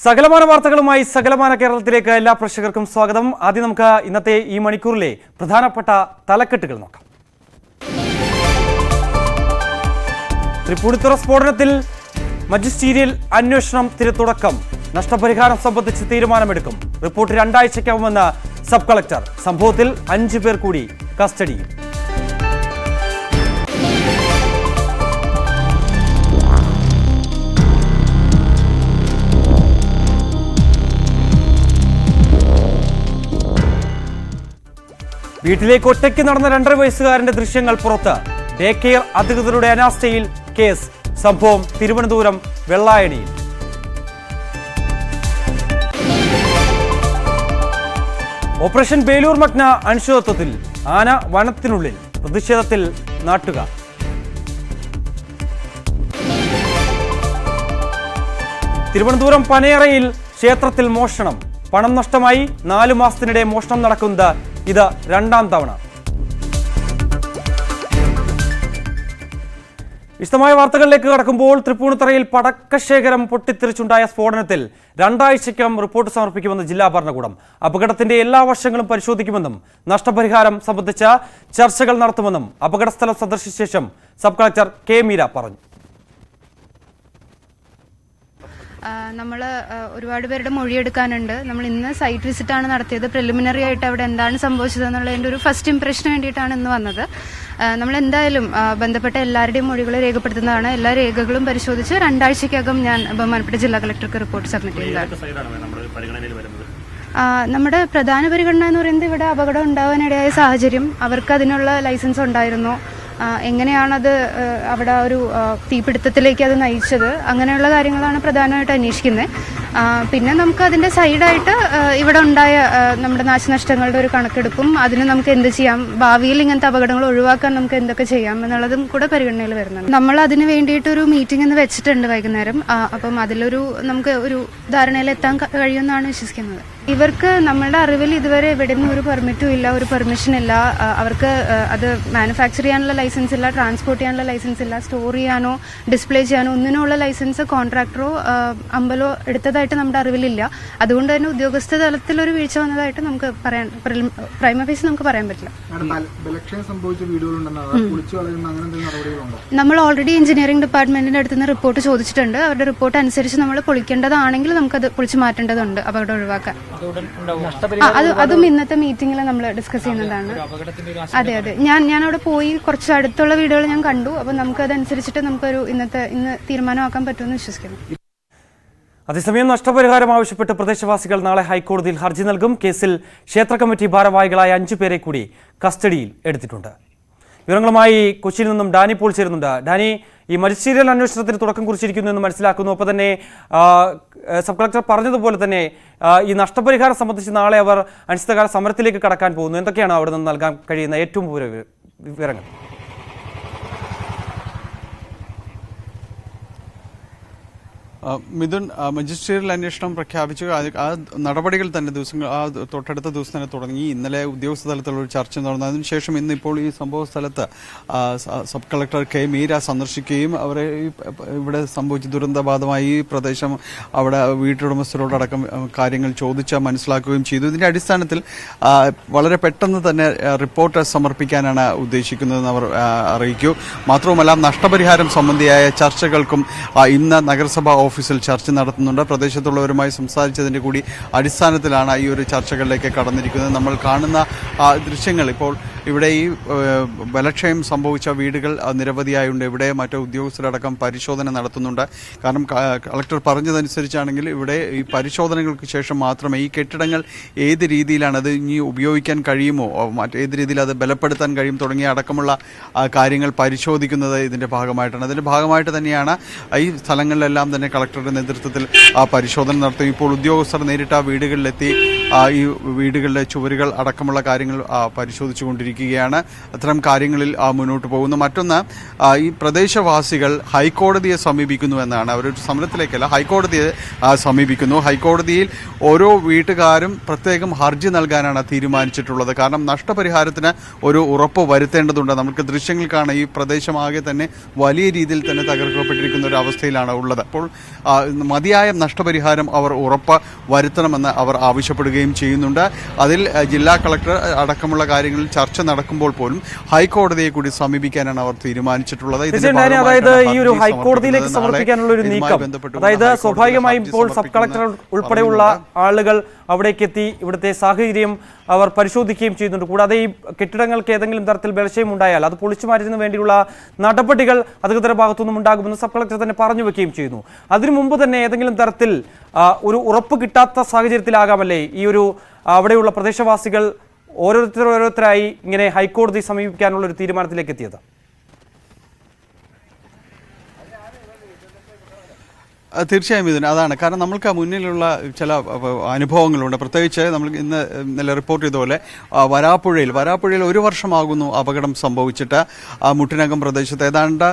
സകലമാന വാർത്തകളുമായി സകലമാന കേരളത്തിലേക്ക് എല്ലാ പ്രേക്ഷകർക്കും സ്വാഗതം. ആദ്യം നമുക്ക് ഇന്നത്തെ ഈ മണിക്കൂറിലെ പ്രധാനപ്പെട്ട തലക്കെട്ടുകൾ നോക്കാം. തൃപ്പൂണിത്തുറ സ്ഫോടനത്തിൽ മജിസ്റ്റീരിയൽ അന്വേഷണത്തിന് തുടക്കം. നഷ്ടപരിഹാരം സംബന്ധിച്ച് തീരുമാനമെടുക്കും. റിപ്പോർട്ട് 2 ആഴ്ചയ്ക്കാവുമെന്ന് സബ് കളക്ടർ. സംഭവത്തിൽ 5 പേർ കൂടി കസ്റ്റഡിയിൽ. വീട്ടിലേക്ക് ഒറ്റയ്ക്ക് നടന്ന 2.5 വയസ്സുകാരന്റെ ദൃശ്യങ്ങൾ പുറത്ത്. ഡേ കെയർ അധികൃതരുടെ അനാസ്ഥയിൽ കേസ്. സംഭവം തിരുവനന്തപുരം വെള്ളായണിയിൽ. Operation Belur Magna അനിശ്ചിതത്വത്തിൽ. ആന വനത്തിനുള്ളിൽ. പ്രതിഷേധത്തിൽ നാട്ടുകാർ. തിരുവനന്തപുരം പനയറയിൽ ക്ഷേത്രത്തിൽ മോഷണം. പണം നഷ്ടമായി. 4 മാസത്തിനിടെ മോഷണം നടക്കുന്നത് ഇത് 2ാം തവണ. വിശദമായ വാർത്തകളിലേക്ക് കടക്കുമ്പോൾ തൃപ്പൂണിത്തുറയിൽ പടക്കശേഖരം പൊട്ടിത്തെറിച്ചുണ്ടായ സ്ഫോടനത്തിൽ 2 ആഴ്ചയ്ക്കകം റിപ്പോർട്ട് സമർപ്പിക്കുമെന്ന് ജില്ലാ ഭരണകൂടം. അപകടത്തിന്റെ എല്ലാ വശങ്ങളും പരിശോധിക്കുമെന്നും നഷ്ടപരിഹാരം സംബന്ധിച്ച ചർച്ചകൾ നടത്തുമെന്നും അപകടസ്ഥലം സന്ദർശിച്ച ശേഷം സബ് കളക്ടർ കെ മീര പറഞ്ഞു. നമ്മൾ ഒരുപാട് പേരുടെ മൊഴിയെടുക്കാനുണ്ട്. നമ്മൾ ഇന്ന് സൈറ്റ് വിസിറ്റാണ് നടത്തിയത്. പ്രിലിമിനറി ആയിട്ട് അവിടെ എന്താണ് സംഭവിച്ചതെന്നുള്ളതിൻ്റെ ഒരു ഫസ്റ്റ് ഇംപ്രഷന് വേണ്ടിയിട്ടാണ് ഇന്ന് വന്നത്. നമ്മൾ എന്തായാലും ബന്ധപ്പെട്ട എല്ലാവരുടെയും മൊഴികൾ രേഖപ്പെടുത്തുന്നതാണ്. എല്ലാ രേഖകളും പരിശോധിച്ച് 2 ആഴ്ചയ്ക്കകം ഞാൻ ബഹുമാനപ്പെട്ട ജില്ലാ കളക്ടർക്ക് റിപ്പോർട്ട് സബ്മിറ്റ് ചെയ്യുന്നതാണ്. നമ്മുടെ പ്രധാന പരിഗണന എന്ന് പറയുന്നത് ഇവിടെ അപകടം ഉണ്ടാവാനിടയായ സാഹചര്യം, അവർക്ക് അതിനുള്ള ലൈസൻസ് ഉണ്ടായിരുന്നു, എങ്ങനെയാണത് അവിടെ ഒരു തീപിടുത്തത്തിലേക്ക് അത് നയിച്ചത്, അങ്ങനെയുള്ള കാര്യങ്ങളാണ് പ്രധാനമായിട്ട് അന്വേഷിക്കുന്നത്. പിന്നെ നമുക്ക് അതിൻ്റെ സൈഡായിട്ട് ഇവിടെ ഉണ്ടായ നമ്മുടെ നാശനഷ്ടങ്ങളുടെ ഒരു കണക്കെടുപ്പും അതിന് നമുക്ക് എന്ത് ചെയ്യാം, ഭാവിയിൽ ഇങ്ങനത്തെ അപകടങ്ങൾ ഒഴിവാക്കാൻ നമുക്ക് എന്തൊക്കെ ചെയ്യാം എന്നുള്ളതും കൂടെ പരിഗണനയിൽ വരുന്നുണ്ട്. നമ്മൾ അതിന് വേണ്ടിയിട്ടൊരു മീറ്റിംഗ് ഇന്ന് വെച്ചിട്ടുണ്ട് വൈകുന്നേരം. അപ്പം അതിലൊരു നമുക്ക് ഒരു ധാരണയിലെത്താൻ കഴിയുമെന്നാണ് വിശ്വസിക്കുന്നത്. ഇവർക്ക് നമ്മളുടെ അറിവിൽ ഇതുവരെ എവിടെ നിന്നും ഒരു പെർമിറ്റും ഇല്ല, ഒരു പെർമിഷൻ ഇല്ല. അവർക്ക് അത് മാനുഫാക്ചർ ചെയ്യാനുള്ള ലൈസൻസ് ഇല്ല, ട്രാൻസ്പോർട്ട് ചെയ്യാനുള്ള ലൈസൻസ് ഇല്ല, സ്റ്റോർ ചെയ്യാനോ ഡിസ്പ്ലേ ചെയ്യാനോ ഒന്നിനുള്ള ലൈസൻസ് കോൺട്രാക്ടറോ അമ്പലോ എടുത്തതായിട്ട് നമ്മുടെ അറിവിലില്ല. അതുകൊണ്ട് തന്നെ ഉദ്യോഗസ്ഥ തലത്തിൽ ഒരു വീഴ്ച വന്നതായിട്ട് നമുക്ക് പറയാൻ പ്രൈമ ഫേസ് നമുക്ക് പറയാൻ പറ്റില്ല. നമ്മൾ ഓൾറെഡി എഞ്ചിനീയറിംഗ് ഡിപ്പാർട്ട്മെന്റിന്റെ അടുത്ത് നിന്ന് റിപ്പോർട്ട് ചോദിച്ചിട്ടുണ്ട്. അവരുടെ റിപ്പോർട്ട് അനുസരിച്ച് നമ്മൾ പൊളിക്കേണ്ടതാണെങ്കിൽ നമുക്കത് പൊളിച്ചു മാറ്റേണ്ടതുണ്ട് അപകടം ഒഴിവാക്കാൻ. അതും ഇന്നത്തെ മീറ്റിംഗിൽ നമ്മൾ ഡിസ്കസ് ചെയ്യുന്നതാണ്. അതെ, ഞാൻ അവിടെ പോയി കുറച്ച് അടുത്തുള്ള വീടുകൾ ഞാൻ കണ്ടു. അപ്പൊ നമുക്ക് അതനുസരിച്ചിട്ട് നമുക്കൊരു ഇന്ന് തീരുമാനമാക്കാൻ പറ്റുമെന്ന് വിശ്വസിക്കുന്നു. അതേസമയം നഷ്ടപരിഹാരം ആവശ്യപ്പെട്ട് പ്രദേശവാസികൾ നാളെ ഹൈക്കോടതിയിൽ ഹർജി നൽകും. കേസിൽ ക്ഷേത്ര കമ്മിറ്റി ഭാരവാഹികളായ 5 പേരെ കൂടി കസ്റ്റഡിയിൽ എടുത്തിട്ടുണ്ട്. വിവരങ്ങളുമായി കൊച്ചിയിൽ നിന്നും ഡാനി പോൾ ചേരുന്നുണ്ട്. ഡാനി, ഈ മജിസ്റ്റീരിയൽ അന്വേഷണത്തിന് തുടക്കം കുറിച്ചിരിക്കുന്നു എന്ന് മനസ്സിലാക്കുന്നു. ഒപ്പം തന്നെ സബ് കളക്ടർ പറഞ്ഞതുപോലെ തന്നെ ഈ നഷ്ടപരിഹാരം സംബന്ധിച്ച് നാളെ അവർ അനിശ്ചിതകാല സമരത്തിലേക്ക് കടക്കാൻ പോകുന്നു. എന്തൊക്കെയാണ് അവിടെ നിന്ന് നൽകാൻ കഴിയുന്ന ഏറ്റവും വിവരങ്ങൾ? മിഥുൻ, മജിസ്ട്രേറിയൽ അന്വേഷണം പ്രഖ്യാപിച്ചു. ആ നടപടികൾ തന്നെ തൊട്ടടുത്ത ദിവസം തന്നെ തുടങ്ങി. ഇന്നലെ ഉദ്യോഗസ്ഥ തലത്തിലുള്ള ഒരു ചർച്ച നടന്നു. അതിനുശേഷം ഇന്നിപ്പോൾ ഈ സംഭവ സ്ഥലത്ത് സബ് കളക്ടർ കെ മീര സന്ദർശിക്കുകയും അവരെ ഇവിടെ സംഭവിച്ച ദുരന്തബാധമായി ഈ പ്രദേശം അവിടെ വീട്ടുടമസ്ഥരോടടക്കം കാര്യങ്ങൾ ചോദിച്ച് മനസ്സിലാക്കുകയും ചെയ്തു. ഇതിന്റെ അടിസ്ഥാനത്തിൽ വളരെ പെട്ടെന്ന് തന്നെ റിപ്പോർട്ട് സമർപ്പിക്കാനാണ് ഉദ്ദേശിക്കുന്നതെന്ന് അവർ അറിയിക്കൂ. മാത്രവുമല്ല, നഷ്ടപരിഹാരം സംബന്ധിയായ ചർച്ചകൾക്കും ഇന്ന് നഗരസഭ ഓഫീസിൽ ചർച്ച നടത്തുന്നുണ്ട്. പ്രദേശത്തുള്ളവരുമായി സംസാരിച്ചതിന്റെ കൂടി അടിസ്ഥാനത്തിലാണ് ഈ ഒരു ചർച്ചകളിലേക്ക് കടന്നിരിക്കുന്നത്. നമ്മൾ കാണുന്ന ദൃശ്യങ്ങൾ ഇപ്പോൾ ഇവിടെ ഈ ബലക്ഷയം സംഭവിച്ച വീടുകൾ നിരവധിയായുണ്ട്. ഇവിടെ മറ്റു ഉദ്യോഗസ്ഥരടക്കം പരിശോധന നടത്തുന്നുണ്ട്. കാരണം കളക്ടർ പറഞ്ഞതനുസരിച്ചാണെങ്കിൽ ഇവിടെ ഈ പരിശോധനകൾക്ക് ശേഷം മാത്രമേ ഈ കെട്ടിടങ്ങൾ ഏത് രീതിയിലാണ് അത് ഇനി ഉപയോഗിക്കാൻ കഴിയുമോ, മറ്റേത് രീതിയിൽ അത് ബലപ്പെടുത്താൻ കഴിയും തുടങ്ങിയ അടക്കമുള്ള കാര്യങ്ങൾ പരിശോധിക്കുന്നത് ഇതിൻ്റെ ഭാഗമായിട്ടാണ്. അതിൻ്റെ ഭാഗമായിട്ട് തന്നെയാണ് ഈ സ്ഥലങ്ങളിലെല്ലാം തന്നെ കളക്ടറുടെ നേതൃത്വത്തിൽ പരിശോധന നടത്തും. ഇപ്പോൾ ഉദ്യോഗസ്ഥർ നേരിട്ട് ആ വീടുകളിലെത്തി ഈ വീടുകളുടെ ചുവരുകൾ അടക്കമുള്ള കാര്യങ്ങൾ പരിശോധിച്ചുകൊണ്ടിരിക്കുകയാണ്. അത്തരം കാര്യങ്ങളിൽ മുന്നോട്ട് പോകുന്നു. മറ്റൊന്ന്, ഈ പ്രദേശവാസികൾ ഹൈക്കോടതിയെ സമീപിക്കുന്നു എന്നാണ്. അവരൊരു സമരത്തിലേക്കല്ല, ഹൈക്കോടതിയെ സമീപിക്കുന്നു. ഹൈക്കോടതിയിൽ ഓരോ വീട്ടുകാരും പ്രത്യേകം ഹർജി നൽകാനാണ് തീരുമാനിച്ചിട്ടുള്ളത്. കാരണം നഷ്ടപരിഹാരത്തിന് ഒരു ഉറപ്പ് വരുത്തേണ്ടതുണ്ട്. നമുക്ക് ദൃശ്യങ്ങൾ കാണാം, ഈ പ്രദേശമാകെ തന്നെ വലിയ രീതിയിൽ തന്നെ തകർക്കപ്പെട്ടിരിക്കുന്ന ഒരു അവസ്ഥയിലാണ് ഉള്ളത്. അപ്പോൾ മതിയായ നഷ്ടപരിഹാരം അവർ ഉറപ്പ് വരുത്തണമെന്ന് അവർ ആവശ്യപ്പെടുകയും ചെയ്യുന്നുണ്ട്. അതിൽ ജില്ലാ കളക്ടർ അടക്കമുള്ള കാര്യങ്ങളിൽ ചർച്ച നടക്കുമ്പോൾ പോലും ഹൈക്കോടതിയെ കൂടി സമീപിക്കാനാണ് അവർ തീരുമാനിച്ചിട്ടുള്ളത്. അതായത് ഈ ഒരു ഹൈക്കോടതിയിലേക്ക് സമർപ്പിക്കാനുള്ള ഒരു നീക്കം, അതായത് സ്വാഭാവികമായും ഇപ്പോൾ സബ് കളക്ടർ ഉൾപ്പെടെയുള്ള ആളുകൾ അവിടേക്ക് എത്തി ഇവിടുത്തെ സാഹചര്യം അവർ പരിശോധിക്കുകയും ചെയ്യുന്നുണ്ട്. കൂടാതെ ഈ കെട്ടിടങ്ങൾക്ക് ഏതെങ്കിലും തരത്തിൽ ബലക്ഷയം ഉണ്ടായാൽ അത് പൊളിച്ചു മാറ്റുന്നതിന് വേണ്ടിയുള്ള നടപടികൾ അധികൃതരുടെ ഭാഗത്തുനിന്നും ഉണ്ടാകുമെന്ന് സബ് കളക്ടർ തന്നെ പറഞ്ഞു വെക്കുകയും ചെയ്യുന്നു. അതിനു മുമ്പ് തന്നെ ഏതെങ്കിലും തരത്തിൽ ഒരു ഉറപ്പ് കിട്ടാത്ത സാഹചര്യത്തിലാകാമല്ലേ ഈ ഒരു അവിടെയുള്ള പ്രദേശവാസികൾ ഓരോരുത്തരായി ഇങ്ങനെ ഹൈക്കോടതി സമീപിക്കാനുള്ള ഒരു തീരുമാനത്തിലേക്ക് എത്തിയത്? തീർച്ചയായും ഇതിന് അതാണ് കാരണം. നമ്മൾക്ക് മുന്നിലുള്ള ചില അനുഭവങ്ങളുണ്ട്. പ്രത്യേകിച്ച് നമ്മൾ ഇന്നലെ റിപ്പോർട്ട് ചെയ്തതുപോലെ വരാപ്പുഴയിൽ 1 വർഷമാകുന്നു അപകടം സംഭവിച്ചിട്ട്. മുട്ടിനകം പ്രദേശത്ത് ഏതാണ്ട്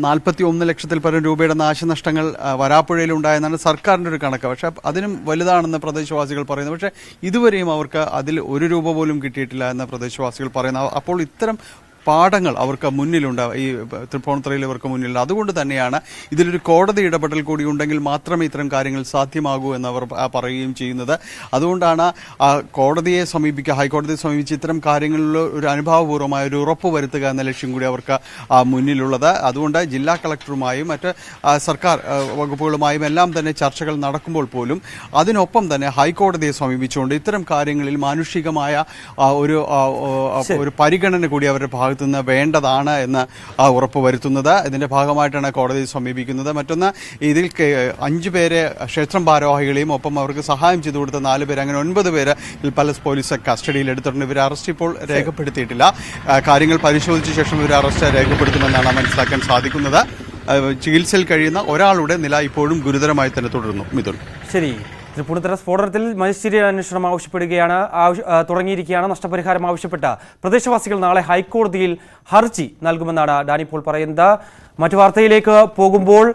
41 ലക്ഷത്തിൽ പരം രൂപയുടെ നാശനഷ്ടങ്ങൾ വരാപ്പുഴയിൽ ഉണ്ടായെന്നാണ് സർക്കാരിൻ്റെ ഒരു കണക്ക്. പക്ഷേ അതിനും വലുതാണെന്ന് പ്രദേശവാസികൾ പറയുന്നു. പക്ഷേ ഇതുവരെയും അവർക്ക് അതിൽ 1 രൂപ പോലും കിട്ടിയിട്ടില്ല എന്ന് പ്രദേശവാസികൾ പറയുന്നു. അപ്പോൾ ഇത്തരം പാഠങ്ങൾ അവർക്ക് മുന്നിലുണ്ട്, ഈ തൃപ്പൂണിത്തുറയിൽ ഇവർക്ക് മുന്നിലുണ്ട്. അതുകൊണ്ട് തന്നെയാണ് ഇതിലൊരു കോടതി ഇടപെടൽ കൂടി ഉണ്ടെങ്കിൽ മാത്രമേ ഇത്തരം കാര്യങ്ങൾ സാധ്യമാകൂ എന്നവർ പറയുകയും ചെയ്യുന്നത്. അതുകൊണ്ടാണ് ഹൈക്കോടതിയെ സമീപിച്ച് ഇത്തരം കാര്യങ്ങളിൽ ഒരു അനുഭാവപൂർവ്വമായ ഒരു ഉറപ്പ് വരുത്തുക എന്ന ലക്ഷ്യം കൂടി അവർക്ക് മുന്നിലുള്ളത്. അതുകൊണ്ട് ജില്ലാ കളക്ടറുമായും മറ്റ് സർക്കാർ വകുപ്പുകളുമായും എല്ലാം തന്നെ ചർച്ചകൾ നടക്കുമ്പോൾ പോലും അതിനൊപ്പം തന്നെ ഹൈക്കോടതിയെ സമീപിച്ചുകൊണ്ട് ഇത്തരം കാര്യങ്ങളിൽ മാനുഷികമായ ഒരു പരിഗണന കൂടി അവരുടെ ഭാഗത്തുനിന്ന് വേണ്ടതാണ് എന്ന് ഉറപ്പ് വരുത്തുന്നത്. ഇതിന്റെ ഭാഗമായിട്ടാണ് കോടതിയെ സമീപിക്കുന്നത്. മറ്റൊന്ന്, ഇതിൽ 5 പേരെ ക്ഷേത്രം ഭാരവാഹികളെയും ഒപ്പം അവർക്ക് സഹായം ചെയ്തു കൊടുത്ത 4 പേര്, അങ്ങനെ 9 പേര് പാലസ് പോലീസ് കസ്റ്റഡിയിൽ എടുത്തിട്ടുണ്ട്. ഇവരെ അറസ്റ്റ് ഇപ്പോൾ രേഖപ്പെടുത്തിയിട്ടില്ല. കാര്യങ്ങൾ പരിശോധിച്ച ശേഷം ഇവരെ അറസ്റ്റ് രേഖപ്പെടുത്തുമെന്നാണ് മനസ്സിലാക്കാൻ സാധിക്കുന്നത്. ചികിത്സയിൽ കഴിയുന്ന ഒരാളുടെ നില ഇപ്പോഴും ഗുരുതരമായി തന്നെ തുടരുന്നു. മിഥുൻ, ശരി. തൃപ്പൂണിത്തുറ സ്ഫോടനത്തിൽ മജിസ്ട്രേറ്റ് അന്വേഷണം തുടങ്ങിയിരിക്കുകയാണ്. നഷ്ടപരിഹാരം ആവശ്യപ്പെട്ട പ്രദേശവാസികൾ നാളെ ഹൈക്കോടതിയിൽ ഹർജി നൽകുമെന്നാണ് ഡാനി പോൾ പറയുന്നത്. മറ്റു വാർത്തയിലേക്ക് പോകുമ്പോൾ,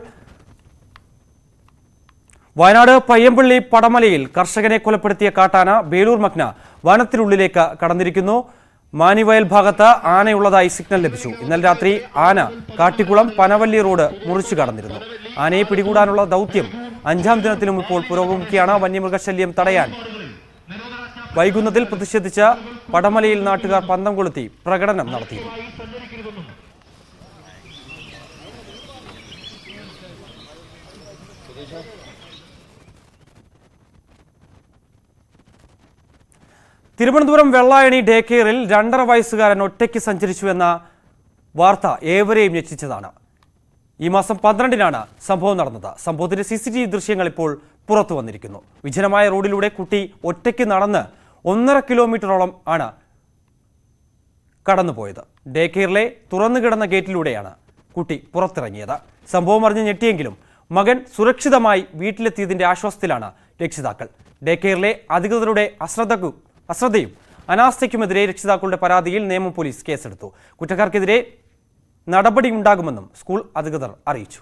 വയനാട് പയ്യമ്പള്ളി പടമലയിൽ കർഷകനെ കൊലപ്പെടുത്തിയ കാട്ടാന ബേലൂർ മഗ്ന വനത്തിനുള്ളിലേക്ക് കടന്നിരിക്കുന്നു. മാനിവയൽ ഭാഗത്ത് ആനയുള്ളതായി സിഗ്നൽ ലഭിച്ചു. ഇന്നലെ രാത്രി ആന കാട്ടിക്കുളം പനവല്ലി റോഡ് മുറിച്ചു കടന്നിരുന്നു. ആനയെ പിടികൂടാനുള്ള ദൗത്യം 5ാം ദിനത്തിലും ഇപ്പോൾ പുരോഗമിക്കുകയാണ്. വന്യമൃഗശല്യം തടയാൻ വൈകുന്നതിൽ പ്രതിഷേധിച്ച പടമലയിൽ നാട്ടുകാർ പന്തം കൊളുത്തി പ്രകടനം നടത്തിയിരുന്നു. തിരുവനന്തപുരം വെള്ളായണി ഡേ കെയറിൽ 2.5 വയസ്സുകാരൻ ഒറ്റയ്ക്ക് സഞ്ചരിച്ചുവെന്ന വാർത്ത ഏവരെയും ഞെട്ടിച്ചതാണ്. ഈ മാസം 12-നാണ് സംഭവം നടന്നത്. സംഭവത്തിന്റെ CCTV ദൃശ്യങ്ങൾ ഇപ്പോൾ പുറത്തു വന്നിരിക്കുന്നു. വിജനമായ റോഡിലൂടെ കുട്ടി ഒറ്റയ്ക്ക് നടന്ന് 1.5 കിലോമീറ്ററോളം ആണ് കടന്നുപോയത്. ഡേ കെയറിലെ തുറന്നു കിടന്ന ഗേറ്റിലൂടെയാണ് കുട്ടി പുറത്തിറങ്ങിയത്. സംഭവം അറിഞ്ഞ് ഞെട്ടിയെങ്കിലും മകൻ സുരക്ഷിതമായി വീട്ടിലെത്തിയതിന്റെ ആശ്വാസത്തിലാണ് രക്ഷിതാക്കൾ. ഡേ കെയറിലെ അധികൃതരുടെ അശ്രദ്ധയും അനാസ്ഥയ്ക്കുമെതിരെ രക്ഷിതാക്കളുടെ പരാതിയിൽ നേമം പോലീസ് കേസെടുത്തു. കുറ്റക്കാർക്കെതിരെ നടപടിയുണ്ടാകുമെന്നും സ്കൂൾ അധികൃതർ അറിയിച്ചു.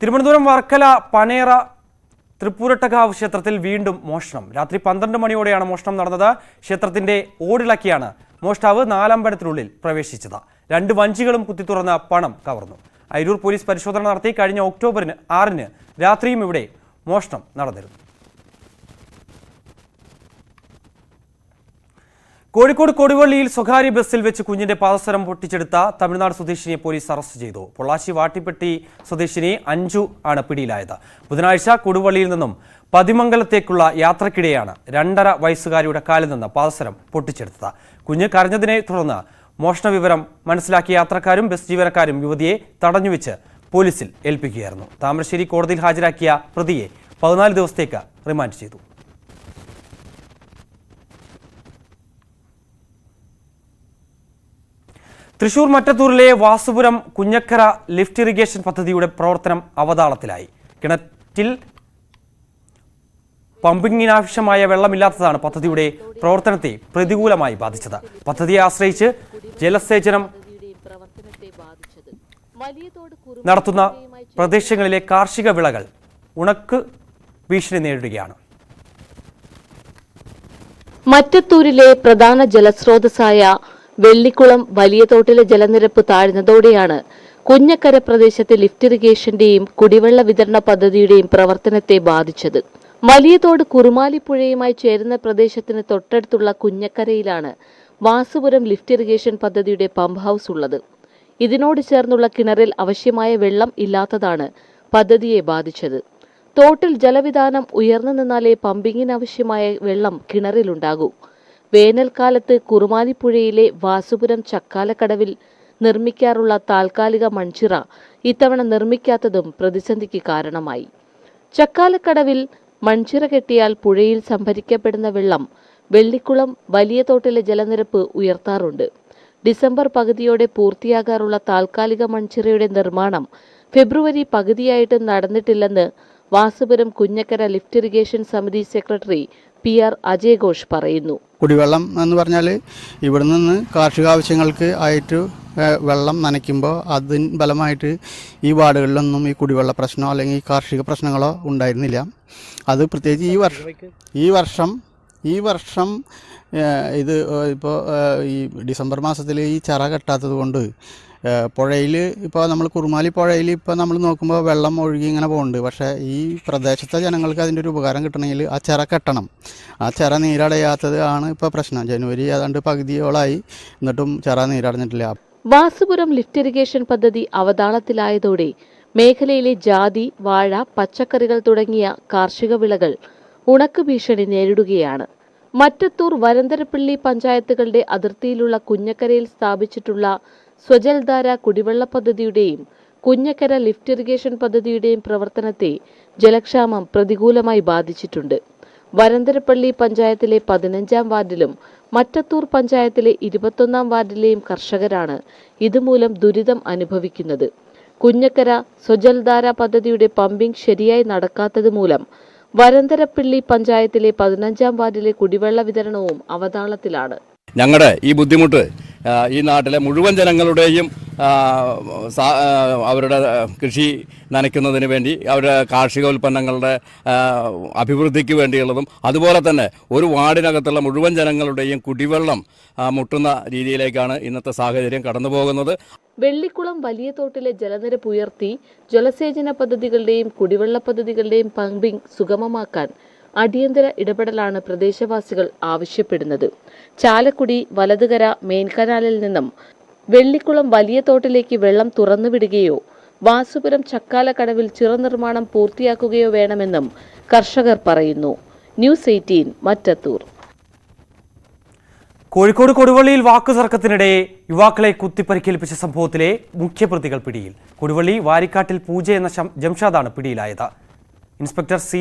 തിരുവനന്തപുരം വർക്കല പനേറ തൃപ്പൂരട്ടകാവ് ക്ഷേത്രത്തിൽ വീണ്ടും മോഷണം. രാത്രി 12 മണിയോടെയാണ് മോഷണം നടന്നത്. ക്ഷേത്രത്തിന്റെ ഓടിളക്കിയാണ് മോഷ്ടാവ് 4 പ്രവേശിച്ചത്. 2 വഞ്ചികളും കുത്തിത്തുറന്ന് പണം കവർന്നു. അയിരൂർ പോലീസ് പരിശോധന നടത്തി. കഴിഞ്ഞ ഒക്ടോബർ 6 രാത്രിയും ഇവിടെ മോഷണം നടന്നിരുന്നു. കോഴിക്കോട് കൊടുവള്ളിയിൽ സ്വകാര്യ ബസ്സിൽ വെച്ച് കുഞ്ഞിന്റെ പാദസരം പൊട്ടിച്ചെടുത്ത തമിഴ്നാട് സ്വദേശിനിയെ പോലീസ് അറസ്റ്റ് ചെയ്തു. പൊള്ളാച്ചി വാട്ടിപ്പെട്ടി സ്വദേശിനി അഞ്ജു ആണ് പിടിയിലായത്. ബുധനാഴ്ച കൊടുവള്ളിയിൽ നിന്നും പതിമംഗലത്തേക്കുള്ള യാത്രക്കിടെയാണ് 2.5 വയസ്സുകാരിയുടെ കാലിൽ നിന്ന് പാദസരം പൊട്ടിച്ചെടുത്തത്. കുഞ്ഞ് കരഞ്ഞതിനെ തുടർന്ന് മോഷണ വിവരം മനസ്സിലാക്കിയ യാത്രക്കാരും ബസ് ജീവനക്കാരും യുവതിയെ തടഞ്ഞുവെച്ച് പോലീസിൽ ഏൽപ്പിക്കുകയായിരുന്നു. താമരശ്ശേരി കോടതിയിൽ ഹാജരാക്കിയ പ്രതിയെ 14 ദിവസത്തേക്ക് റിമാൻഡ് ചെയ്തു. തൃശൂർ മറ്റത്തൂരിലെ വാസുപുരം കുഞ്ഞക്കര ലിഫ്റ്റ് ഇറിഗേഷൻ പദ്ധതിയുടെ പ്രവർത്തനം അവതാളത്തിലായി. കിണറ്റ് ലിഫ്റ്റിൽ പമ്പിങ്ങിനാവശ്യമായ വെള്ളമില്ലാത്തതാണ് പദ്ധതിയുടെ പ്രവർത്തനത്തെ പ്രതികൂലമായി ബാധിച്ചത്. പദ്ധതിയെ ആശ്രയിച്ച് ജലസേചനം നടത്തുന്ന പ്രദേശങ്ങളിലെ കാർഷിക വിളകൾ ഉണക്ക് ഭീഷണി നേരിടുകയാണ്. മറ്റത്തൂരിലെ പ്രധാന ജലസ്രോതസ്സായ വെള്ളിക്കുളം വലിയ തോട്ടിലെ ജലനിരപ്പ് താഴ്ന്നതോടെയാണ് കുഞ്ഞക്കര പ്രദേശത്തെ ലിഫ്റ്റ് ഇറിഗേഷന്റെയും കുടിവെള്ള വിതരണ പദ്ധതിയുടെയും പ്രവർത്തനത്തെ ബാധിച്ചത്. വലിയതോട് കുറുമാലിപ്പുഴയുമായി ചേരുന്ന പ്രദേശത്തിന് തൊട്ടടുത്തുള്ള കുഞ്ഞക്കരയിലാണ് വാസുപുരം ലിഫ്റ്റ് ഇറിഗേഷൻ പദ്ധതിയുടെ പമ്പ് ഹൌസ് ഉള്ളത്. ഇതിനോട് ചേർന്നുള്ള കിണറിൽ ആവശ്യമായ വെള്ളം ഇല്ലാത്തതാണ് പദ്ധതിയെ ബാധിച്ചത്. തോട്ടിൽ ജലവിധാനം ഉയർന്നു നിന്നാലേ പമ്പിങ്ങിനാവശ്യമായ വെള്ളം കിണറിലുണ്ടാകൂ. വേനൽക്കാലത്ത് കുറുമാലിപ്പുഴയിലെ വാസുപുരം ചക്കാലക്കടവിൽ നിർമ്മിക്കാറുള്ള താൽക്കാലിക മൺചിറ ഇത്തവണ നിർമ്മിക്കാത്തതും പ്രതിസന്ധിക്ക് കാരണമായി. ചക്കാലക്കടവിൽ മൺചിറ കെട്ടിയാൽ പുഴയിൽ സംഭരിക്കപ്പെടുന്ന വെള്ളം വെള്ളിക്കുളം വലിയ തോട്ടിലെ ജലനിരപ്പ് ഉയർത്താറുണ്ട്. ഡിസംബർ പകുതിയോടെ പൂർത്തിയാകാറുള്ള താൽക്കാലിക മൺചിറയുടെ നിർമ്മാണം ഫെബ്രുവരി പകുതിയായിട്ടും നടന്നിട്ടില്ലെന്ന് വാസുപുരം കുഞ്ഞക്കര ലിഫ്റ്റ് ഇറിഗേഷൻ സമിതി സെക്രട്ടറി PR അജയ് ഘോഷ് പറയുന്നു. കുടിവെള്ളം എന്ന് പറഞ്ഞാൽ ഇവിടെ നിന്ന് കാർഷിക ആവശ്യങ്ങൾക്ക് ആയിട്ട് വെള്ളം നനയ്ക്കുമ്പോൾ അതിന് ഫലമായിട്ട് ഈ വാർഡുകളിലൊന്നും ഈ കുടിവെള്ള പ്രശ്നമോ അല്ലെങ്കിൽ കാർഷിക പ്രശ്നങ്ങളോ ഉണ്ടായിരുന്നില്ല. അത് പ്രത്യേകിച്ച് ഈ വർഷം ഇത് ഇപ്പോൾ ഈ ഡിസംബർ മാസത്തിൽ ഈ ചിറ കെട്ടാത്തത് കൊണ്ട് പുഴയിൽ ഇപ്പോൾ നമ്മൾ കുറുമാലി പുഴയിൽ ഇപ്പോൾ നമ്മൾ നോക്കുമ്പോൾ വെള്ളം ഒഴുകി ഇങ്ങനെ പോകുന്നുണ്ട്. പക്ഷേ ഈ പ്രദേശത്തെ ജനങ്ങൾക്ക് അതിൻ്റെ ഒരു ഉപകാരം കിട്ടണമെങ്കിൽ ആ ചിറ കെട്ടണം. ആ ചിറ നീരടയാത്തത് ആണ് ഇപ്പോൾ പ്രശ്നം. ജനുവരി ഏതാണ്ട് പകുതിയോളായി എന്നിട്ടും ചിറ നീരടഞ്ഞിട്ടില്ല. വാസുപുരം ലിഫ്റ്റ് ഇറിഗേഷൻ പദ്ധതി അവതാളത്തിലായതോടെ മേഖലയിലെ ജാതി, വാഴ, പച്ചക്കറികൾ തുടങ്ങിയ കാർഷിക വിളകൾ ഉണക്ക് ഭീഷണി നേരിടുകയാണ്. മറ്റത്തൂർ, വരന്തരപ്പള്ളി പഞ്ചായത്തുകളുടെ അതിർത്തിയിലുള്ള കുഞ്ഞക്കരയിൽ സ്ഥാപിച്ചിട്ടുള്ള സ്വജൽധാര കുടിവെള്ള പദ്ധതിയുടെയും കുഞ്ഞക്കര ലിഫ്റ്റ് ഇറിഗേഷൻ പദ്ധതിയുടെയും പ്രവർത്തനത്തെ ജലക്ഷാമം പ്രതികൂലമായി ബാധിച്ചിട്ടുണ്ട്. വരന്തരപ്പള്ളി പഞ്ചായത്തിലെ 15-ാം വാർഡിലും മറ്റത്തൂർ പഞ്ചായത്തിലെ 21-ാം വാർഡിലെയും കർഷകരാണ് ഇതുമൂലം ദുരിതം അനുഭവിക്കുന്നത്. കുഞ്ഞക്കര സ്വജൽധാര പദ്ധതിയുടെ പമ്പിംഗ് ശരിയായി നടക്കാത്തത് മൂലം വരന്തരപ്പള്ളി പഞ്ചായത്തിലെ 15-ാം വാർഡിലെ കുടിവെള്ള വിതരണവും അവതാളത്തിലാണ്. ഞങ്ങളുടെ ഈ ബുദ്ധിമുട്ട് ഈ നാട്ടിലെ മുഴുവൻ ജനങ്ങളുടെയും അവരുടെ കൃഷി നനയ്ക്കുന്നതിന് വേണ്ടി അവരുടെ കാർഷിക ഉൽപ്പന്നങ്ങളുടെ അഭിവൃദ്ധിക്ക് വേണ്ടിയുള്ളതും അതുപോലെ തന്നെ ഒരു വാർഡിനകത്തുള്ള മുഴുവൻ ജനങ്ങളുടെയും കുടിവെള്ളം മുട്ടുന്ന രീതിയിലേക്കാണ് ഇന്നത്തെ സാഹചര്യം കടന്നു പോകുന്നത്. വെള്ളിക്കുളം വലിയ തോട്ടിലെ ജലനിരപ്പ് ഉയർത്തി ജലസേചന പദ്ധതികളുടെയും കുടിവെള്ള പദ്ധതികളുടെയും പമ്പിംഗ് സുഗമമാക്കാൻ അടിയന്തര ഇടപെടലാണ് പ്രദേശവാസികൾ ആവശ്യപ്പെടുന്നത്. ചാലക്കുടി വലതുകര മെയിൻ കനാലിൽ നിന്നും വെള്ളിക്കുളം വലിയ തോട്ടിലേക്ക് വെള്ളം തുറന്നുവിടുകയോ വാസുപുരം ചക്കാലക്കടവിൽ ചിറ നിർമ്മാണം പൂർത്തിയാക്കുകയോ വേണമെന്നും കർഷകർ പറയുന്നു. ന്യൂസ് 18 മറ്റത്തൂർ. കോഴിക്കോട് കൊടുവള്ളിയിൽ വാക്കുതർക്കത്തിനിടെ യുവാക്കളെ കുത്തിപ്പരിക്കേൽപ്പിച്ച സംഭവത്തിലെ മുഖ്യപ്രതികൾ പിടിയിൽ. കൊടുവള്ളി വാരിക്കാട്ടിൽ പൂജ എന്ന ജംഷാദാണ് പിടിയിലായത്. Inspector C.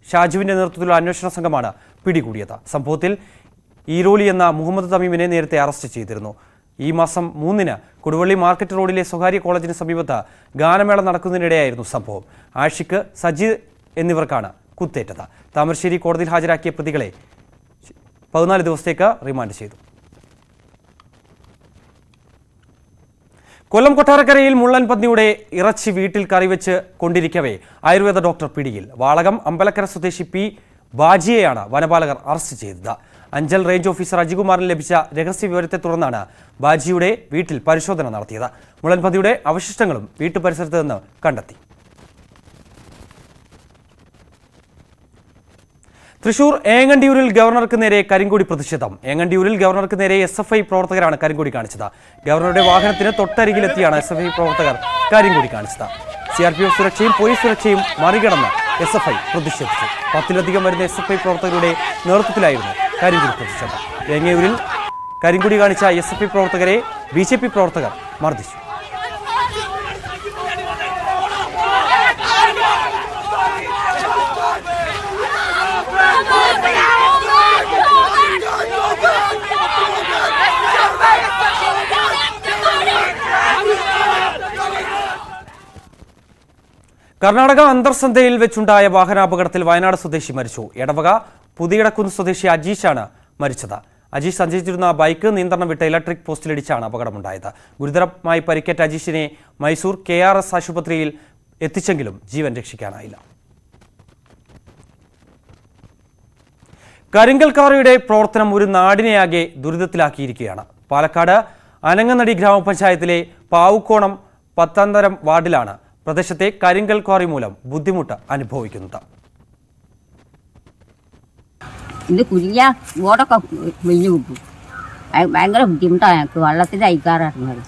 ഷാജുവിന്റെ നേതൃത്വത്തിലുള്ള അന്വേഷണ സംഘമാണ് പിടികൂടിയത്. സംഭവത്തിൽ ഈരോളി എന്ന മുഹമ്മദ് തമീമിനെ നേരത്തെ അറസ്റ്റ് ചെയ്തിരുന്നു. ഈ മാസം 3-ന് കൊടുവള്ളി മാർക്കറ്റ് റോഡിലെ സ്വകാര്യ കോളേജിന് സമീപത്ത് ഗാനമേള നടക്കുന്നതിനിടെയായിരുന്നു സംഭവം. ആഷിഖ്, സജീദ് എന്നിവർക്കാണ് കുത്തേറ്റത്. താമരശ്ശേരി കോടതിയിൽ ഹാജരാക്കിയ പ്രതികളെ 14 ദിവസത്തേക്ക് റിമാൻഡ് ചെയ്തു. കൊല്ലം കൊട്ടാരക്കരയിൽ മുള്ളൻ പന്നിയുടെ ഇറച്ചി വീട്ടിൽ കറിവെച്ച് കൊണ്ടിരിക്കവേ ആയുർവേദ ഡോക്ടർ പിടിയിൽ. വാളകം അമ്പലക്കര സ്വദേശി P. ബാജിയെയാണ് വനപാലകർ അറസ്റ്റ് ചെയ്തത്. അഞ്ചൽ റേഞ്ച് ഓഫീസർ അജികുമാറിന് ലഭിച്ച രഹസ്യ വിവരത്തെ തുടർന്നാണ് ബാജിയുടെ വീട്ടിൽ പരിശോധന നടത്തിയത്. മുള്ളൻ പന്നിയുടെ അവശിഷ്ടങ്ങളും വീട്ടുപരിസരത്ത് നിന്ന് കണ്ടെത്തി. തൃശൂർ ഏങ്ങണ്ടിയൂരിൽ ഗവർണർക്ക് നേരെ കരിങ്കൊടി പ്രതിഷേധം. ഏങ്ങണ്ടിയൂരിൽ ഗവർണർക്ക് നേരെ SFI പ്രവർത്തകരാണ് കരിങ്കൊടി കാണിച്ചത്. ഗവർണറുടെ വാഹനത്തിന് തൊട്ടരികിലെത്തിയാണ് SFI പ്രവർത്തകർ കരിങ്കൊടി കാണിച്ചത്. CRPF സുരക്ഷയും പോലീസ് സുരക്ഷയും മറികടന്ന് SFI പ്രതിഷേധിച്ചു. 10-ലധികം വരുന്ന SFI പ്രവർത്തകരുടെ നേതൃത്വത്തിലായിരുന്നു കരിങ്കൊടി പ്രതിഷേധം. ഏങ്ങയൂരിൽ കരിങ്കൊടി കാണിച്ച SFI പ്രവർത്തകരെ BJP പ്രവർത്തകർ മർദ്ദിച്ചു. കർണാടക അന്തർസന്ധയിൽ വെച്ചുണ്ടായ വാഹനാപകടത്തിൽ വയനാട് സ്വദേശി മരിച്ചു. എടവക പുതിയടക്കുന്ന് സ്വദേശി അജീഷാണ് മരിച്ചത്. അജീഷ് സഞ്ചരിച്ചിരുന്ന ബൈക്ക് നിയന്ത്രണം വിട്ട് ഇലക്ട്രിക് പോസ്റ്റിലിടിച്ചാണ് അപകടമുണ്ടായത്. ഗുരുതരമായി പരിക്കേറ്റ അജീഷിനെ മൈസൂർ KRS ആശുപത്രിയിൽ എത്തിച്ചെങ്കിലും ജീവൻ രക്ഷിക്കാനായില്ല. കരിങ്കൽക്കാറിയുടെ പ്രവർത്തനം ഒരു നാടിനെയാകെ ദുരിതത്തിലാക്കിയിരിക്കുകയാണ്. പാലക്കാട് അനങ്ങനടി ഗ്രാമപഞ്ചായത്തിലെ പാവുക്കോണം പത്താന്തരം വാർഡിലാണ് പ്രദേശത്തെ കരിങ്കൽ ക്വാറി മൂലം ബുദ്ധിമുട്ട് അനുഭവിക്കുന്നത്. ഇത് കുഞ്ഞ ഓടൊക്കെ വിഞ്ഞു കിട്ടും. ഭയങ്കര ബുദ്ധിമുട്ടാണ് ഞങ്ങൾക്ക് വെള്ളത്തിൽ അയക്കാറുള്ളത്.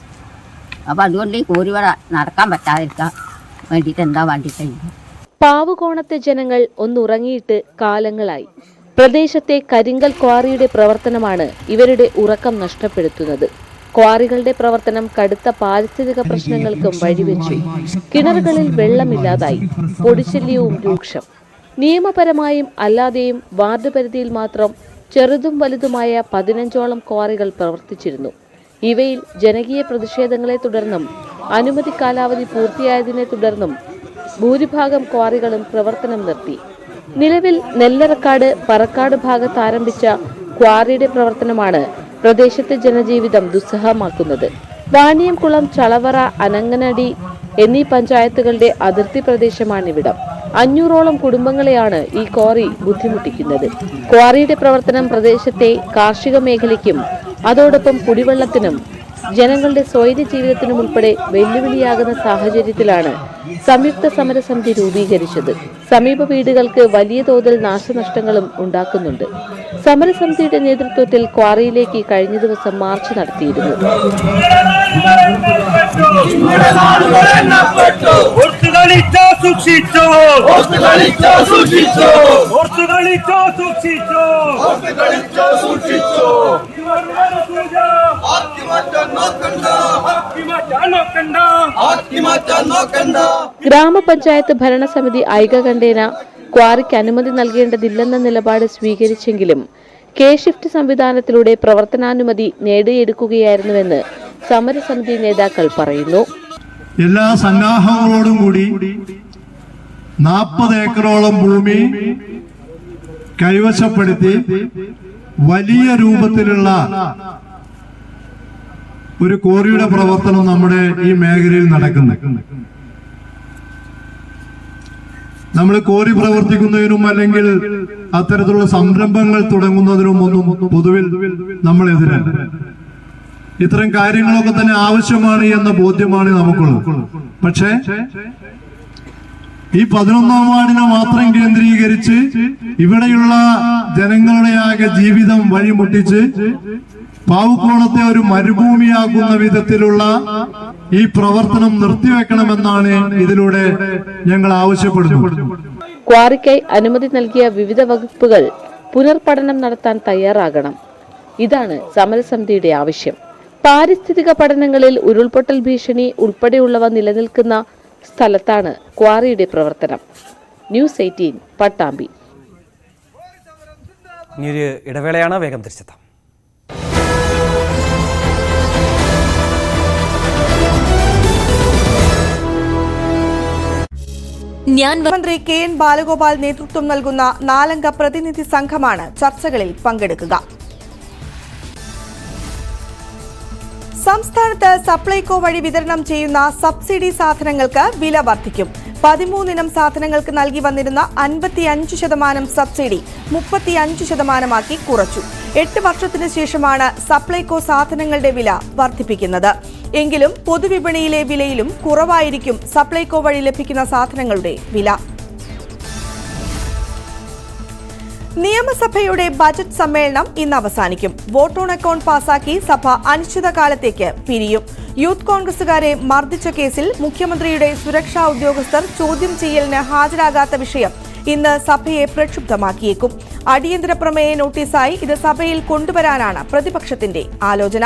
അപ്പം അതുകൊണ്ട് ഈ കോരിവട നടക്കാൻ പറ്റാതിരിക്കാൻ വേണ്ടിയിട്ട് എന്താ വേണ്ടിയിട്ടില്ല. പാവുകോണത്തെ ജനങ്ങൾ ഒന്നുറങ്ങിയിട്ട് കാലങ്ങളായി. പ്രദേശത്തെ കരിങ്കൽ ക്വാറിയുടെ പ്രവർത്തനമാണ് ഇവരുടെ ഉറക്കം നഷ്ടപ്പെടുത്തുന്നത്. ക്വാറികളുടെ പ്രവർത്തനം കടുത്ത പാരിസ്ഥിതിക പ്രശ്നങ്ങൾക്കും വഴിവെച്ചു. കിണറുകളിൽ വെള്ളമില്ലാതായി. പൊടിശല്യവും രൂക്ഷം. നിയമപരമായും അല്ലാതെയും വാർഡ് പരിധിയിൽ മാത്രം ചെറുതും വലുതുമായ 15ഓളം ക്വാറികൾ പ്രവർത്തിച്ചിരുന്നു. ഇവയിൽ ജനകീയ പ്രതിഷേധങ്ങളെ തുടർന്നും അനുമതി കാലാവധി പൂർത്തിയായതിനെ തുടർന്നും ഭൂരിഭാഗം ക്വാറികളും പ്രവർത്തനം നിർത്തി. നിലവിൽ നെല്ലറക്കാട് പറക്കാട് ഭാഗത്ത് ആരംഭിച്ച ക്വാറിയുടെ പ്രവർത്തനമാണ് പ്രദേശത്തെ ജനജീവിതം ദുസ്സഹമാക്കുന്നത്. വാണിയംകുളം, ചളവറ, അനങ്ങനടി എന്നീ പഞ്ചായത്തുകളുടെ അതിർത്തി പ്രദേശമാണിവിടം. 500ഓളം കുടുംബങ്ങളെയാണ് ഈ ക്വാറി ബുദ്ധിമുട്ടിക്കുന്നത്. ക്വാറിയുടെ പ്രവർത്തനം പ്രദേശത്തെ കാർഷിക മേഖലയ്ക്കും അതോടൊപ്പം കുടിവെള്ളത്തിനും ജനങ്ങളുടെ സ്വൈര്യ ജീവിതത്തിനും ഉൾപ്പെടെ വെല്ലുവിളിയാകുന്ന സാഹചര്യത്തിലാണ് സംയുക്ത സമരസമിതി രൂപീകരിച്ചത്. സമീപ വീടുകൾക്ക് വലിയ തോതിൽ നാശനഷ്ടങ്ങളും ഉണ്ടാക്കുന്നുണ്ട്. സമരസമിതിയുടെ നേതൃത്വത്തിൽ ക്വാറിയിലേക്ക് കഴിഞ്ഞ ദിവസം മാർച്ച് നടത്തിയിരുന്നു. ഗ്രാമപഞ്ചായത്ത് ഭരണസമിതി ഐകകണ്ഠേന ക്വാറിക്ക് അനുമതി നൽകേണ്ടതില്ലെന്ന നിലപാട് സ്വീകരിച്ചെങ്കിലും K-ഷിഫ്റ്റ് സംവിധാനത്തിലൂടെ പ്രവർത്തനാനുമതി നേടിയെടുക്കുകയായിരുന്നുവെന്ന് സമരസമിതി നേതാക്കൾ പറയുന്നു. എല്ലാ സന്നാഹങ്ങളോടും കൂടി 40 ഏക്കറോളം ഭൂമി കൈവശപ്പെടുത്തി വലിയ രൂപത്തിലുള്ള ഒരു ക്വാറിയുടെ പ്രവർത്തനം നമ്മുടെ ഈ മേഖലയിൽ നടക്കുന്നു. നമ്മൾ ക്വാറി പ്രവർത്തിക്കുന്നതിനും അല്ലെങ്കിൽ അത്തരത്തിലുള്ള സംരംഭങ്ങൾ തുടങ്ങുന്നതിനും ഒന്നും പൊതുവിൽ നമ്മൾ എതിരല്ല. ഇത്തരം കാര്യങ്ങളൊക്കെ തന്നെ ആവശ്യമാണ് എന്ന ബോധ്യമാണ് നമുക്കുള്ളത്. പക്ഷേ ഈ 11ാം വാർഡിനെ മാത്രം കേന്ദ്രീകരിച്ച് ഇവിടെയുള്ള ജനങ്ങളുടെ ആകെ ജീവിതം വഴിമുട്ടിച്ച് പാവുക്കോണത്തെ ഒരു മരുഭൂമിയാക്കുന്ന വിധത്തിലുള്ള ഈ പ്രവർത്തനം നിർത്തിവെക്കണമെന്നാണ് ഇതിലൂടെ ഞങ്ങൾ ആവശ്യപ്പെടുന്നത്. ക്വാറിക്കായി അനുമതി നൽകിയ വിവിധ വകുപ്പുകൾ പുനർപഠനം നടത്താൻ തയ്യാറാകണം. ഇതാണ് സമരസമിതിയുടെ ആവശ്യം. പാരിസ്ഥിതിക പഠനങ്ങളിൽ ഉരുൾപൊട്ടൽ ഭീഷണി ഉൾപ്പെടെയുള്ളവ നിലനിൽക്കുന്ന സ്ഥലത്താണ് ക്വാറിയുടെ പ്രവർത്തനം. ന്യൂസ് 18 പട്ടാമ്പി. ഇനിയൊരു ഇടവേളയാണ്, വേഗം തിരിച്ചെത്താം. മന്ത്രി KN ബാലഗോപാൽ നേതൃത്വം നൽകുന്ന 4-അംഗ പ്രതിനിധി സംഘമാണ് ചർച്ചകളിൽ പങ്കെടുക്കുക. സംസ്ഥാനത്ത് സപ്ലൈകോ വഴി വിതരണം ചെയ്യുന്ന സബ്സിഡി സാധനങ്ങൾക്ക് വില വർദ്ധിക്കും. 13 ഇനം സാധനങ്ങൾക്ക് നൽകി വന്നിരുന്ന 55% സബ്സിഡി 35% കുറച്ചു. 8 വർഷത്തിന് ശേഷമാണ് സപ്ലൈകോ സാധനങ്ങളുടെ വില വർദ്ധിപ്പിക്കുന്നത്. എങ്കിലും പൊതുവിപണിയിലെ വിലയിലും കുറവായിരിക്കും സപ്ലൈകോ വഴി ലഭിക്കുന്ന സാധനങ്ങളുടെ വില. നിയമസഭയുടെ ബജറ്റ് സമ്മേളനം ഇന്ന് അവസാനിക്കും. വോട്ട് ഓൺ അക്കൗണ്ട് പാസാക്കി സഭ അനിശ്ചിതകാലത്തേക്ക് പിരിയും. യൂത്ത് കോൺഗ്രസുകാരെ മർദ്ദിച്ച കേസിൽ മുഖ്യമന്ത്രിയുടെ സുരക്ഷാ ഉദ്യോഗസ്ഥർ ചോദ്യം ചെയ്യലിന് ഹാജരാകാത്ത വിഷയം ഇന്ന് സഭയെ പ്രക്ഷുബ്ധമാക്കിയേക്കും. അടിയന്തര പ്രമേയ നോട്ടീസായി ഇത് സഭയിൽ കൊണ്ടുവരാനാണ് പ്രതിപക്ഷത്തിന്റെ ആലോചന.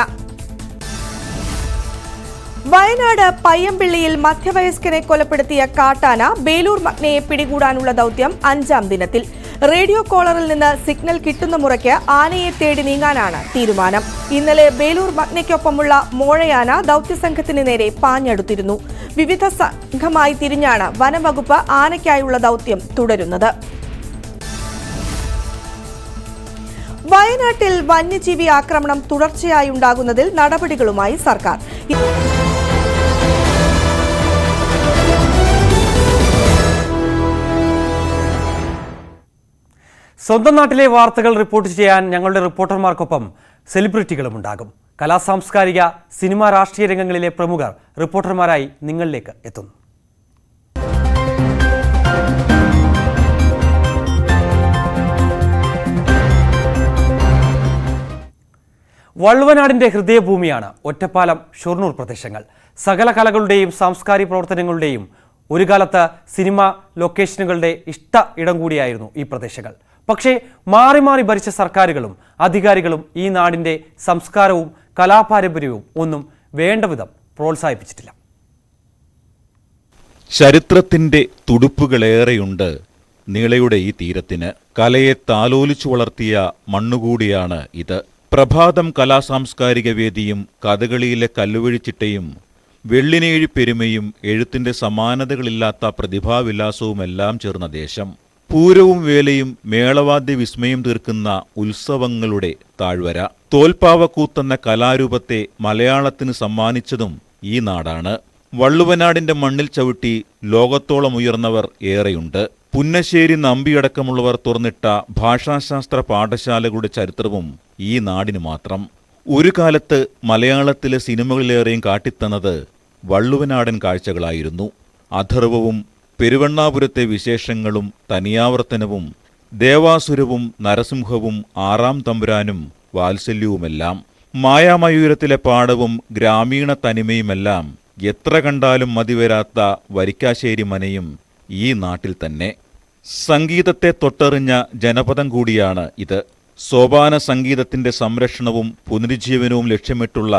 വയനാട് പയ്യമ്പിള്ളിയിൽ മധ്യവയസ്കനെ കൊലപ്പെടുത്തിയ കാട്ടാന ബേലൂർ മഗ്നയെ പിടികൂടാനുള്ള ദൌത്യം 5ാം ദിനത്തിൽ. റേഡിയോ കോളറിൽ നിന്ന് സിഗ്നൽ കിട്ടുന്ന മുറയ്ക്ക് ആനയെ തേടി നീങ്ങാനാണ് തീരുമാനം. ഇന്നലെ ബേലൂർ മഗ്നയ്ക്കൊപ്പമുള്ള മോഴയാന ദൗത്യസംഘത്തിന് നേരെ പാഞ്ഞെടുത്തിരുന്നു. വിവിധ സംഘമായി തിരിഞ്ഞാണ് വനംവകുപ്പ് ആനയ്ക്കായുള്ള ദൗത്യം തുടരുന്നത്. വയനാട്ടിൽ വന്യജീവി ആക്രമണം തുടർച്ചയായി ഉണ്ടാകുന്നതിൽ നടപടികളുമായി സർക്കാർ. സ്വന്തം നാട്ടിലെ വാർത്തകൾ റിപ്പോർട്ട് ചെയ്യാൻ ഞങ്ങളുടെ റിപ്പോർട്ടർമാർക്കൊപ്പം സെലിബ്രിറ്റികളും ഉണ്ടാകും. കലാസാംസ്കാരിക, സിനിമ, രാഷ്ട്രീയ രംഗങ്ങളിലെ പ്രമുഖർ റിപ്പോർട്ടർമാരായി നിങ്ങളിലേക്ക് എത്തുന്നു. വള്ളുവനാടിന്റെ ഹൃദയഭൂമിയാണ് ഒറ്റപ്പാലം, ഷൊർണൂർ പ്രദേശങ്ങൾ. സകല കലകളുടെയും സാംസ്കാരിക പ്രവർത്തനങ്ങളുടെയും ഒരു കാലത്ത് സിനിമ ലൊക്കേഷനുകളുടെ ഇഷ്ട ഇടം കൂടിയായിരുന്നു ഈ പ്രദേശങ്ങൾ. പക്ഷേ മാറി മാറി ഭരിച്ച സർക്കാരുകളും അധികാരികളും ഈ നാടിന്റെ സംസ്കാരവും കലാപാരമ്പര്യവും ഒന്നും വേണ്ടവിധം പ്രോത്സാഹിപ്പിച്ചിട്ടില്ല. ചരിത്രത്തിന്റെ തുടുപ്പുകളേറെയുണ്ട് നീളയുടെ ഈ തീരത്തിന്. കലയെ താലോലിച്ചു വളർത്തിയ മണ്ണുകൂടിയാണ് ഇത്. പ്രഭാതം കലാസാംസ്കാരിക വേദിയും കഥകളിയിലെ കല്ലുവഴിച്ചിട്ടയും വെള്ളിനേഴി പെരുമയും എഴുത്തിന്റെ സമാനതകളില്ലാത്ത പ്രതിഭാവിലാസവുമെല്ലാം ചേർന്ന ദേശം. പൂരവും വേലയും മേളവാദ്യ വിസ്മയം തീർക്കുന്ന ഉത്സവങ്ങളുടെ താഴ്വര. തോൽപ്പാവക്കൂത്തെന്ന കലാരൂപത്തെ മലയാളത്തിന് സമ്മാനിച്ചതും ഈ നാടാണ്. വള്ളുവനാടിന്റെ മണ്ണിൽ ചവിട്ടി ലോകത്തോളം ഉയർന്നവർ ഏറെയുണ്ട്. പുന്നശ്ശേരി നമ്പിയടക്കമുള്ളവർ തുറന്നിട്ട ഭാഷാശാസ്ത്ര പാഠശാലകളുടെ ചരിത്രവും ഈ നാടിന് മാത്രം. ഒരു കാലത്ത് മലയാളത്തിലെ സിനിമകളിലേറെയും കാട്ടിത്തന്നത് വള്ളുവനാടൻ കാഴ്ചകളായിരുന്നു. അഥർവവും പെരുവണ്ണാപുരത്തെ വിശേഷങ്ങളും തനിയാവർത്തനവും ദേവാസുരവും നരസിംഹവും ആറാം തമ്പുരാനും വാത്സല്യവുമെല്ലാം. മായാമയൂരത്തിലെ പാടവും ഗ്രാമീണ തനിമയുമെല്ലാം എത്ര കണ്ടാലും മതിവരാത്ത വരിക്കാശ്ശേരി മനയും ഈ നാട്ടിൽ തന്നെ. സംഗീതത്തെ തൊട്ടറിഞ്ഞ ജനപദം കൂടിയാണ് ഇത്. സോപാന സംഗീതത്തിന്റെ സംരക്ഷണവും പുനരുജ്ജീവനവും ലക്ഷ്യമിട്ടുള്ള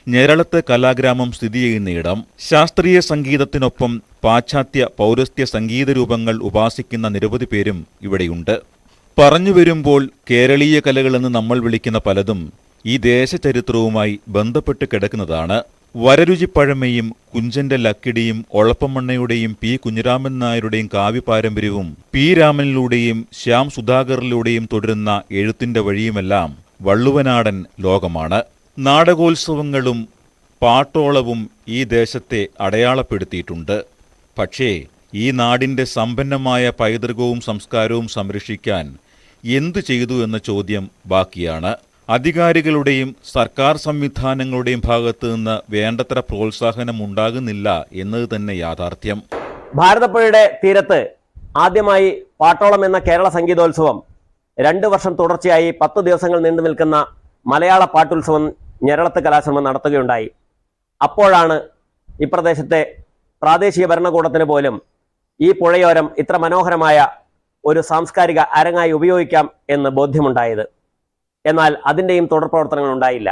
ഞെരളത്ത് കലാഗ്രാമം സ്ഥിതി ചെയ്യുന്നയിടം. ശാസ്ത്രീയ സംഗീതത്തിനൊപ്പം പാശ്ചാത്യ പൗരസ്ത്യ സംഗീത രൂപങ്ങൾ ഉപാസിക്കുന്ന നിരവധി പേരും ഇവിടെയുണ്ട്. പറഞ്ഞു വരുമ്പോൾ കേരളീയ കലകളെന്ന് നമ്മൾ വിളിക്കുന്ന പലതും ഈ ദേശചരിത്രവുമായി ബന്ധപ്പെട്ട് കിടക്കുന്നതാണ്. വരരുചിപ്പഴമയും കുഞ്ചന്റെ ലക്കിടിയും ഒളപ്പമണ്ണയുടെയും പി കുഞ്ഞിരാമൻ നായരുടെയും കാവ്യപാരമ്പര്യവും പി രാമനിലൂടെയും ശ്യാം സുധാകറിലൂടെയും തുടരുന്ന എഴുത്തിന്റെ വഴിയുമെല്ലാം വള്ളുവനാടൻ ലോകമാണ്. നാടകോത്സവങ്ങളും പാട്ടോളവും ഈ ദേശത്തെ അടയാളപ്പെടുത്തിയിട്ടുണ്ട്. പക്ഷേ ഈ നാടിന്റെ സമ്പന്നമായ പൈതൃകവും സംസ്കാരവും സംരക്ഷിക്കാൻ എന്തു ചെയ്തു എന്ന ചോദ്യം ബാക്കിയാണ്. അധികാരികളുടെയും സർക്കാർ സംവിധാനങ്ങളുടെയും ഭാഗത്തു നിന്ന് വേണ്ടത്ര പ്രോത്സാഹനം ഉണ്ടാകുന്നില്ല എന്നത് തന്നെ യാഥാർത്ഥ്യം. ഭാരതപ്പുഴയുടെ തീരത്ത് ആദ്യമായി പാട്ടോളം എന്ന കേരള സംഗീതോത്സവം 2 വർഷം തുടർച്ചയായി 10 ദിവസങ്ങൾ നീണ്ടു നിൽക്കുന്ന മലയാള പാട്ടുത്സവം ഞെരളത്ത് കലാശ്രമം നടത്തുകയുണ്ടായി. അപ്പോഴാണ് ഈ പ്രദേശത്തെ പ്രാദേശിക ഭരണകൂടത്തിന് പോലും ഈ പുഴയോരം ഇത്ര മനോഹരമായ ഒരു സാംസ്കാരിക അരങ്ങായി ഉപയോഗിക്കാം എന്ന് ബോധ്യമുണ്ടായത്. എന്നാൽ അതിൻ്റെയും തുടർ പ്രവർത്തനങ്ങൾ ഉണ്ടായില്ല.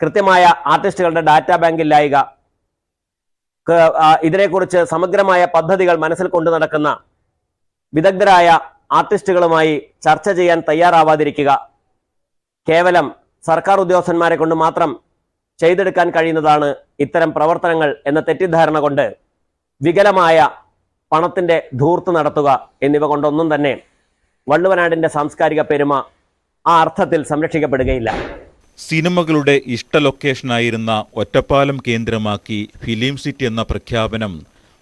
കൃത്യമായ ആർട്ടിസ്റ്റുകളുടെ ഡാറ്റാ ബാങ്കില്ലായ്ക, ഇതിനെക്കുറിച്ച് സമഗ്രമായ പദ്ധതികൾ മനസ്സിൽ കൊണ്ടു നടക്കുന്ന വിദഗ്ധരായ ആർട്ടിസ്റ്റുകളുമായി ചർച്ച ചെയ്യാൻ തയ്യാറാവാതിരിക്കുക, കേവലം സർക്കാർ ഉദ്യോഗസ്ഥന്മാരെ കൊണ്ട് മാത്രം ചെയ്തെടുക്കാൻ കഴിയുന്നതാണ് ഇത്തരം പ്രവർത്തനങ്ങൾ എന്ന തെറ്റിദ്ധാരണ കൊണ്ട് വികലമായ പണത്തിന്റെ ധൂർത്ത് നടത്തുക എന്നിവ കൊണ്ടൊന്നും തന്നെ വള്ളുവനാടിന്റെ സാംസ്കാരിക പെരുമ ആ അർത്ഥത്തിൽ സംരക്ഷിക്കപ്പെടുകയില്ല. സിനിമകളുടെ ഇഷ്ട ലൊക്കേഷനായിരുന്ന ഒറ്റപ്പാലം കേന്ദ്രമാക്കി ഫിലിം സിറ്റി എന്ന പ്രഖ്യാപനം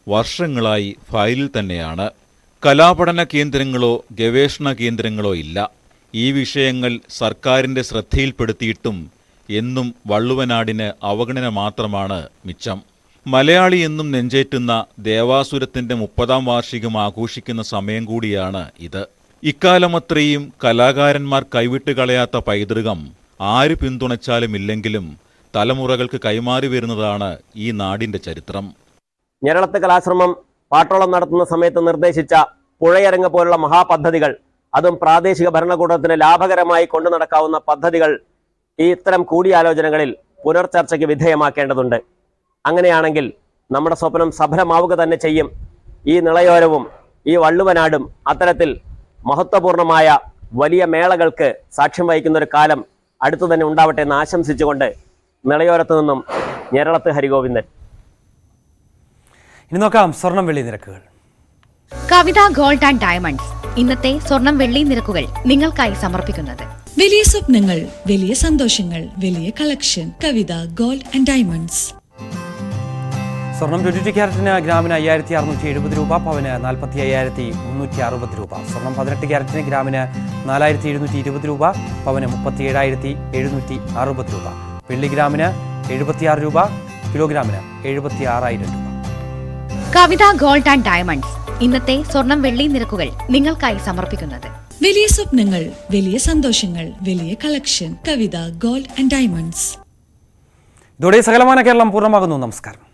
വർഷങ്ങളായി ഫയലിൽ തന്നെയാണ്. കലാപഠന കേന്ദ്രങ്ങളോ ഗവേഷണ കേന്ദ്രങ്ങളോ ഇല്ല. ഈ വിഷയങ്ങൾ സർക്കാരിൻ്റെ ശ്രദ്ധയിൽപ്പെടുത്തിയിട്ടും എന്നും വള്ളുവനാടിന് അവഗണന മാത്രമാണ് മിച്ചം. മലയാളി എന്നും നെഞ്ചേറ്റുന്ന ദേവാസുരത്തിൻ്റെ 30ാം വാർഷികം ആഘോഷിക്കുന്ന സമയം കൂടിയാണ് ഇത്. ഇക്കാലമത്രയും കലാകാരന്മാർ കൈവിട്ട് കളയാത്ത പൈതൃകം ആര് പിന്തുണച്ചാലും ഇല്ലെങ്കിലും തലമുറകൾക്ക് കൈമാറി വരുന്നതാണ് ഈ നാടിന്റെ ചരിത്രം. ഞെരളത്ത് കലാശ്രമം പാട്ടോളം നടത്തുന്ന സമയത്ത് നിർദ്ദേശിച്ച പുഴയരങ്ങ് പോലുള്ള മഹാപദ്ധതികൾ, അതും പ്രാദേശിക ഭരണകൂടത്തിന് ലാഭകരമായി കൊണ്ടു നടക്കാവുന്ന പദ്ധതികൾ ഈ ഇത്തരം കൂടിയാലോചനകളിൽ പുനർചർച്ചയ്ക്ക് വിധേയമാക്കേണ്ടതുണ്ട്. അങ്ങനെയാണെങ്കിൽ നമ്മുടെ സ്വപ്നം സഫലമാവുക തന്നെ ചെയ്യും. ഈ നിളയോരവും ഈ വള്ളുവനാടും അത്തരത്തിൽ മഹത്വപൂർണമായ വലിയ മേളകൾക്ക് സാക്ഷ്യം വഹിക്കുന്ന ഒരു കാലം അടുത്തു തന്നെ ഉണ്ടാവട്ടെ എന്ന് ആശംസിച്ചുകൊണ്ട് നിളയോരത്തു നിന്നും ഞെരളത്ത് ഹരിഗോവിന്ദൻ. ഇനി നോക്കാം സ്വർണം വെള്ളി നിരക്കുകൾ. കവിത ഗോൾഡ് ആൻഡ് ഡയമണ്ട്സ് ഇന്നത്തെ സ്വർണം വെള്ളി നിരക്കുകൾ നിങ്ങൾക്കായി സമർപ്പിക്കുന്നത്. വലിയ സ്വപ്നങ്ങൾ, വലിയ സന്തോഷങ്ങൾ, വലിയ collection. Kavitha gold and diamonds. സ്വർണം 22 ക്യാരറ്റിന് ഗ്രാമിന് 5670 രൂപ, പവന് 45,360 രൂപ. സ്വർണം 18 ക്യാരറ്റിന് ഗ്രാമിന് 4720 രൂപ, പവന് 37,760 രൂപ. വെള്ളി ഗ്രാമിന് 76 രൂപ, കിലോഗ്രാമിന് 76,000 രൂപ. കവിത ഗോൾഡ് ആൻഡ് ഡയമണ്ട്സ് ഇന്നത്തെ സ്വർണം വെള്ളി നിരക്കുകൾ നിങ്ങൾക്കായി സമർപ്പിക്കുന്നത്. വലിയ സ്വപ്നങ്ങൾ, വലിയ സന്തോഷങ്ങൾ, വലിയ collection. Kavitha gold and diamonds. ഇതോടെ സകലമാന കേരളം പൂർണ്ണമാകുന്നു. നമസ്കാരം.